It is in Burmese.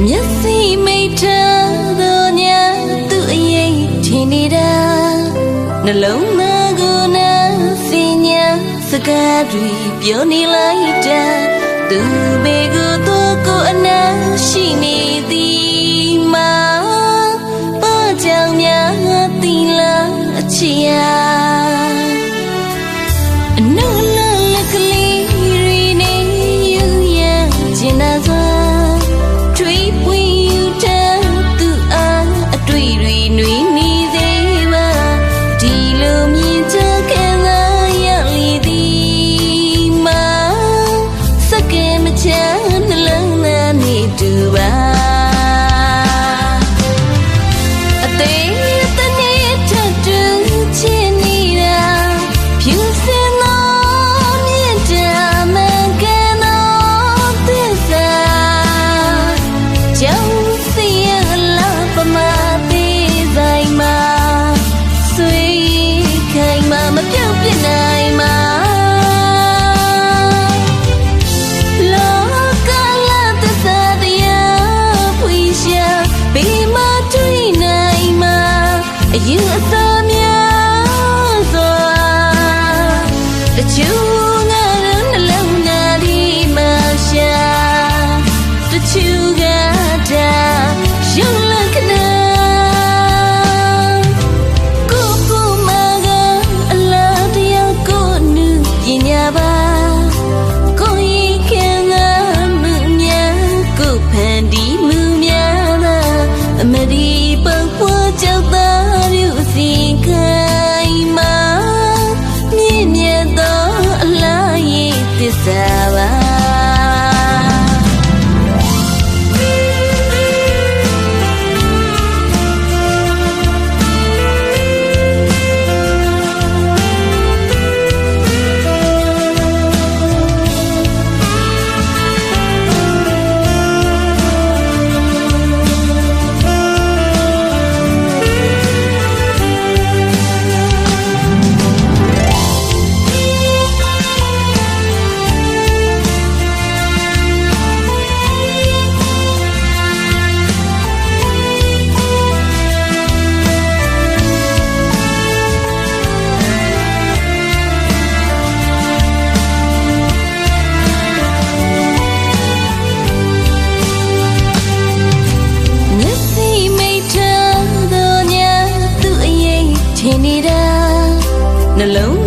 မျက်စိမိတ်ထားသောညသူ့အရေးထင်နေတာနှလုံးသားကိုနာစင်ညာစကားတွေပြောနေလိုက်တာသူဘေကိုသူကိုအနာရှိနေသည်မှာဘာကြောင့်များသီလာအချီယာအနုလလကလေးရီနေယူရကျင်နာစွာတွေးပွေယူတဲ့သူအားအတွေ့တွေနှွေးနေသေးပါဒီလိုမြင်ချခဲ့သာရလီသည်မှာစကဲမချနှလုံးသားနေတူပါYou are so myself. The sugar alone, the masha. The sugar down. You look now. Go, go, maga. I love you. Go, new. Yinyaba. Go, yikana. Munya. Go, pandi. Munya. Amadi. But what စီခိုင်မာမြင့်မြတ်သောအလားရဲ့သစ္စာပါနှလုံး